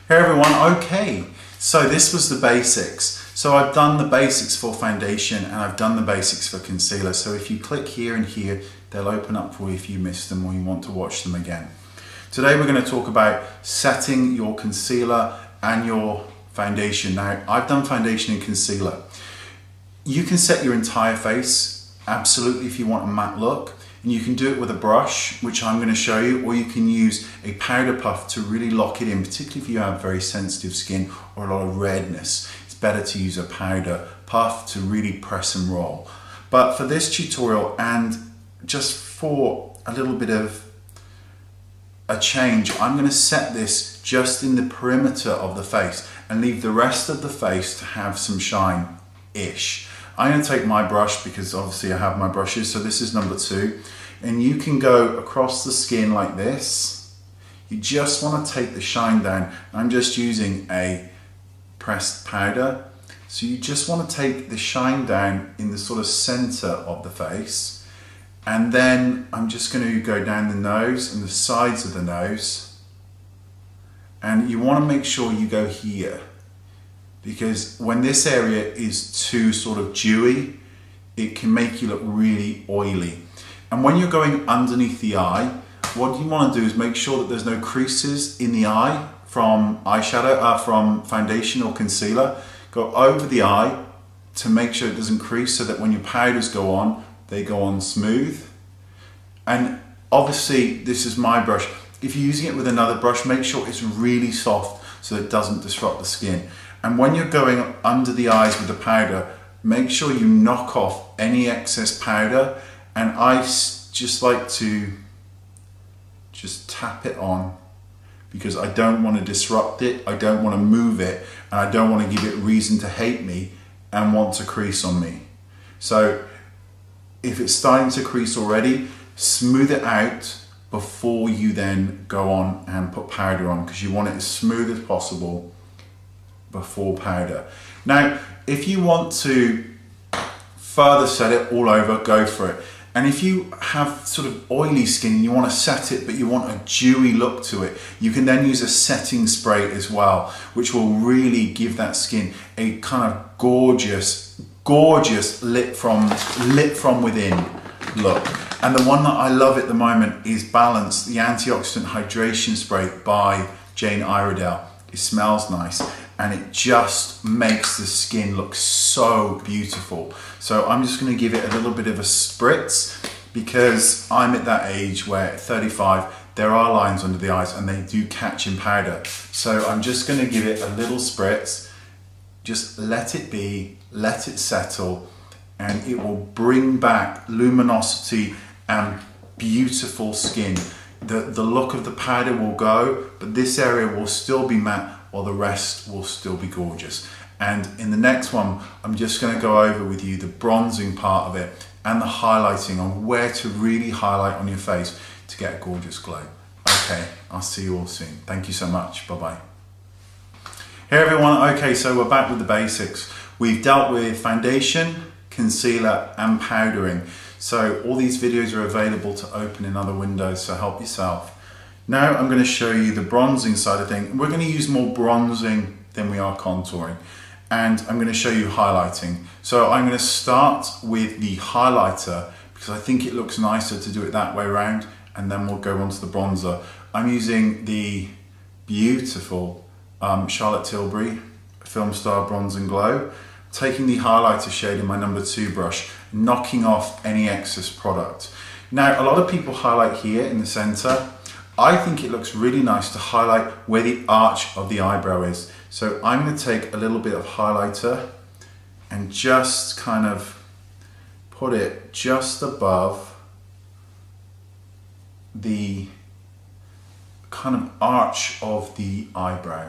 Hey everyone, okay, so this was the basics. So I've done the basics for foundation and I've done the basics for concealer. So if you click here and here, they'll open up for you if you missed them or you want to watch them again. Today we're going to talk about setting your concealer and your foundation. Now, I've done foundation and concealer. You can set your entire face, absolutely, if you want a matte look. And you can do it with a brush, which I'm going to show you, or you can use a powder puff to really lock it in, particularly if you have very sensitive skin or a lot of redness. It's better to use a powder puff to really press and roll. But for this tutorial, and just for a little bit of a change, I'm going to set this just in the perimeter of the face and leave the rest of the face to have some shine-ish. I'm going to take my brush because obviously I have my brushes, so this is number 2, and you can go across the skin like this. You just want to take the shine down. I'm just using a pressed powder, so you just want to take the shine down in the sort of center of the face, and then I'm just going to go down the nose and the sides of the nose, and you want to make sure you go here, because when this area is too sort of dewy, it can make you look really oily. And when you're going underneath the eye, what you want to do is make sure that there's no creases in the eye from eyeshadow, from foundation or concealer. Go over the eye to make sure it doesn't crease, so that when your powders go on, they go on smooth. And obviously, this is my brush. If you're using it with another brush, make sure it's really soft so that it doesn't disrupt the skin. And when you're going under the eyes with the powder, make sure you knock off any excess powder. And I just like to just tap it on, because I don't want to disrupt it, I don't want to move it, and I don't want to give it reason to hate me and want to crease on me. So if it's starting to crease already, smooth it out before you then go on and put powder on, because you want it as smooth as possible before powder. Now, if you want to further set it all over, go for it. And if you have sort of oily skin and you want to set it, but you want a dewy look to it, you can then use a setting spray as well, which will really give that skin a kind of gorgeous lit from within look. And the one that I love at the moment is Balance, the Antioxidant Hydration Spray by Jane Iredale. It smells nice, and it just makes the skin look so beautiful. So I'm just going to give it a little bit of a spritz, because I'm at that age where at 35 there are lines under the eyes and they do catch in powder. So I'm just going to give it a little spritz, just let it be, let it settle, and it will bring back luminosity and beautiful skin. The look of the powder will go, but this area will still be matte, while the rest will still be gorgeous. And in the next one, I'm just going to go over with you the bronzing part of it and the highlighting on where to really highlight on your face to get a gorgeous glow. Okay, I'll see you all soon. Thank you so much. Bye-bye. Hey everyone, okay, so we're back with the basics. We've dealt with foundation, concealer, and powdering. So all these videos are available to open in other windows, so help yourself. Now I'm going to show you the bronzing side of things. We're going to use more bronzing than we are contouring. And I'm going to show you highlighting. So I'm going to start with the highlighter, because I think it looks nicer to do it that way around, and then we'll go on to the bronzer. I'm using the beautiful Charlotte Tilbury Film Star Bronze and Glow. Taking the highlighter shade in my number 2 brush, knocking off any excess product. Now, a lot of people highlight here in the center. I think it looks really nice to highlight where the arch of the eyebrow is. So I'm going to take a little bit of highlighter and just kind of put it just above the kind of arch of the eyebrow.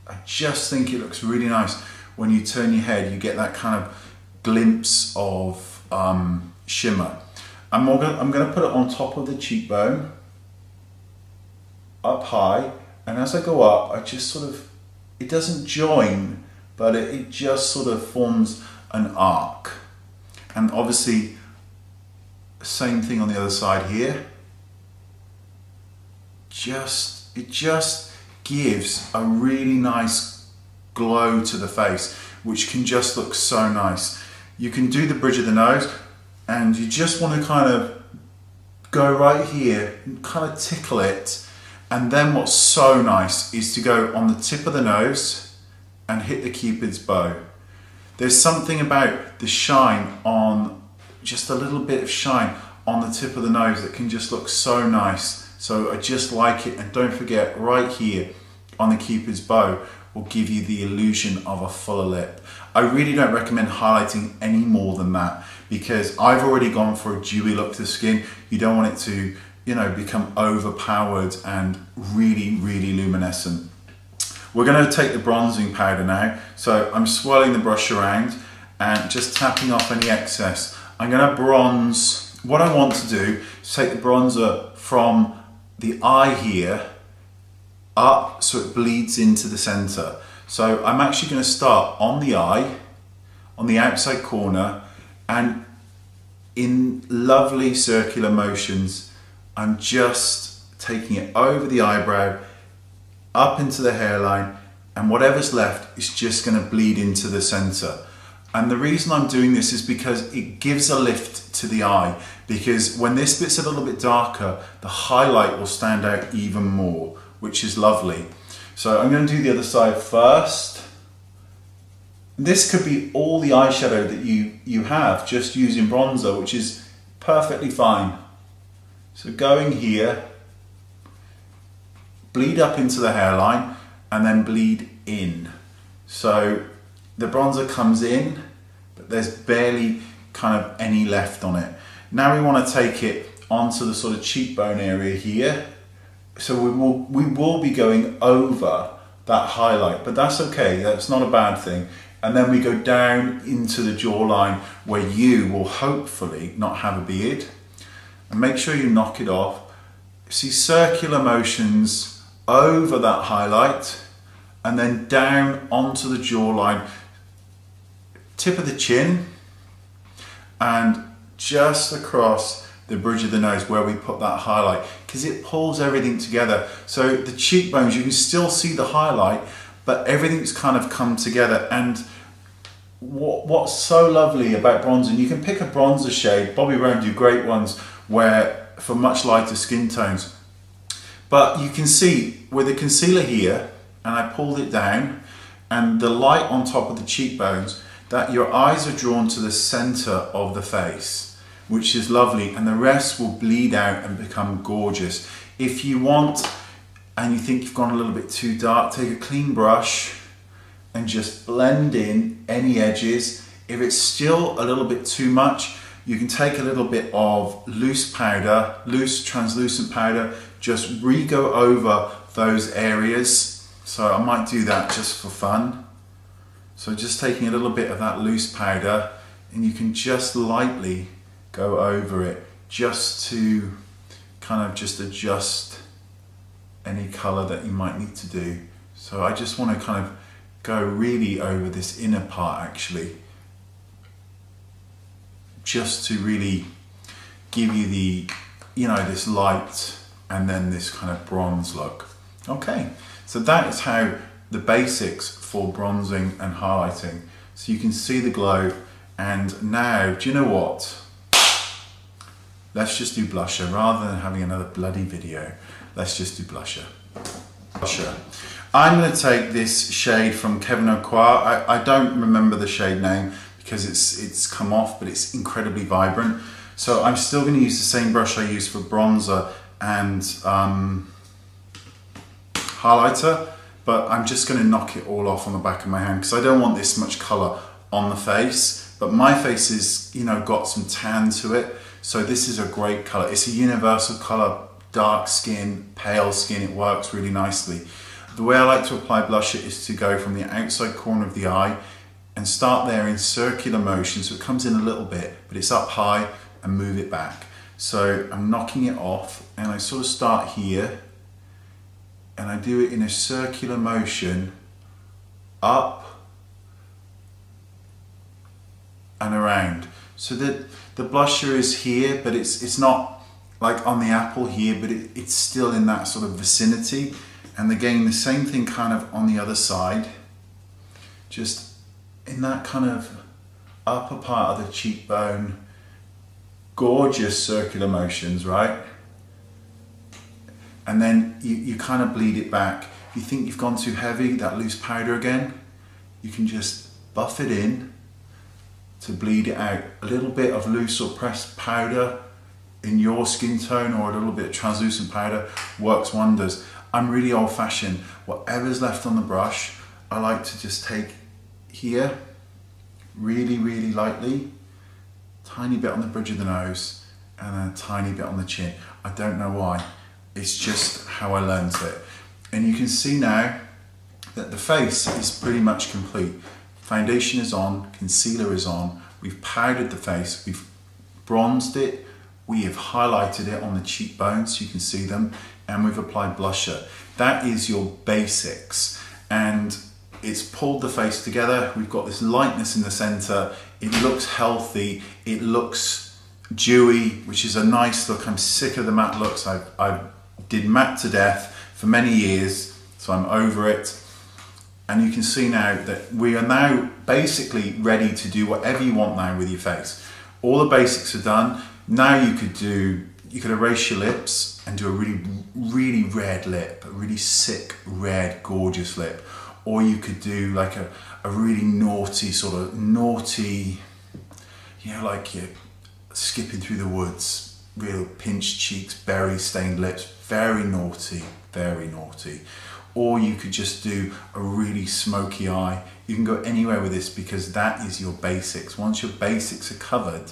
I just think it looks really nice. When you turn your head, you get that kind of glimpse of shimmer. I'm going to put it on top of the cheekbone, up high, and as I go up, I just sort of, it doesn't join, but it just sort of forms an arc. And obviously, same thing on the other side here. It just gives a really nice glow to the face, which can just look so nice. You can do the bridge of the nose, and you just want to kind of go right here and kind of tickle it. And then what's so nice is to go on the tip of the nose and hit the Cupid's bow. There's something about the shine on, just a little bit of shine on the tip of the nose that can just look so nice. So I just like it. And don't forget, right here on the Cupid's bow will give you the illusion of a fuller lip. I really don't recommend highlighting any more than that, because I've already gone for a dewy look to the skin. You don't want it to, you know, become overpowered and really, really luminescent. We're going to take the bronzing powder now. So I'm swirling the brush around and just tapping off any excess. I'm going to bronze. What I want to do is take the bronzer from the eye here up so it bleeds into the center. So I'm actually going to start on the eye, on the outside corner, and in lovely circular motions, I'm just taking it over the eyebrow, up into the hairline, and whatever's left is just going to bleed into the center. And the reason I'm doing this is because it gives a lift to the eye, because when this bit's a little bit darker, the highlight will stand out even more, which is lovely. So I'm going to do the other side first. This could be all the eyeshadow that you have, just using bronzer, which is perfectly fine. So going here, bleed up into the hairline, and then bleed in. So the bronzer comes in, but there's barely kind of any left on it. Now we want to take it onto the sort of cheekbone area here. So we will be going over that highlight, but that's okay, that's not a bad thing. And then we go down into the jawline, where you will hopefully not have a beard. And make sure you knock it off. See, circular motions over that highlight, and then down onto the jawline, tip of the chin, and just across the bridge of the nose where we put that highlight, because it pulls everything together. So the cheekbones, you can still see the highlight, but everything's kind of come together. And what's so lovely about bronzing, you can pick a bronzer shade. Bobbi Brown do great ones where for much lighter skin tones. But you can see with the concealer here, and I pulled it down, and the light on top of the cheekbones, that your eyes are drawn to the center of the face, which is lovely, and the rest will bleed out and become gorgeous. If you want, and you think you've gone a little bit too dark, take a clean brush and just blend in any edges. If it's still a little bit too much, you can take a little bit of loose powder, loose translucent powder, just re-go over those areas. So I might do that just for fun. So just taking a little bit of that loose powder, and you can just lightly go over it, just to kind of just adjust any color that you might need to do. So I just want to kind of go really over this inner part actually, just to really give you the, you know, this light and then this kind of bronze look. Okay, so that is how the basics for bronzing and highlighting. So you can see the glow. And now, do you know what? Let's just do blusher rather than having another bloody video. Let's just do blusher. I'm going to take this shade from Kevyn Aucoin. I don't remember the shade name because it's come off, but it's incredibly vibrant. So I'm still going to use the same brush I used for bronzer and highlighter, but I'm just going to knock it all off on the back of my hand because I don't want this much colour on the face. But my face is, you know, got some tan to it. So this is a great colour. It's a universal colour, dark skin, pale skin, it works really nicely. The way I like to apply blusher is to go from the outside corner of the eye and start there in circular motion. So it comes in a little bit, but it's up high, and move it back. So I'm knocking it off, and I sort of start here, and I do it in a circular motion, up and around. So that the blusher is here, but it's not like on the apple here, but it's still in that sort of vicinity. And again, the same thing kind of on the other side, just in that kind of upper part of the cheekbone, gorgeous circular motions, right? And then you kind of bleed it back. If you think you've gone too heavy, that loose powder again, you can just buff it in to bleed it out. A little bit of loose or pressed powder in your skin tone, or a little bit of translucent powder, works wonders. I'm really old fashioned. Whatever's left on the brush, I like to just take here, really, really lightly, tiny bit on the bridge of the nose, and then a tiny bit on the chin. I don't know why. It's just how I learned it. And you can see now that the face is pretty much complete. Foundation is on, concealer is on, we've powdered the face, we've bronzed it, we have highlighted it on the cheekbones so you can see them, and we've applied blusher. That is your basics, and it's pulled the face together. We've got this lightness in the center, it looks healthy, it looks dewy, which is a nice look. I'm sick of the matte looks. I did matte to death for many years, so I'm over it. And you can see now that we are now basically ready to do whatever you want now with your face. All the basics are done. Now you could erase your lips and do a really, really red lip, a really sick, red, gorgeous lip. Or you could do like a really naughty, sort of naughty, you know, like you're skipping through the woods, real pinched cheeks, berry stained lips, very naughty, very naughty. Or you could just do a really smoky eye. You can go anywhere with this because that is your basics. Once your basics are covered,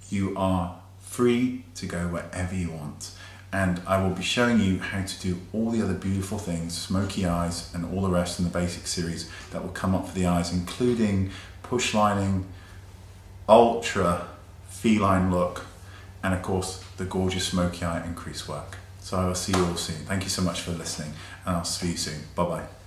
you are free to go wherever you want. And I will be showing you how to do all the other beautiful things, smoky eyes and all the rest in the basic series that will come up for the eyes, including push lining, ultra feline look, and of course the gorgeous smoky eye and crease work. So I will see you all soon. Thank you so much for listening, and I'll see you soon. Bye bye.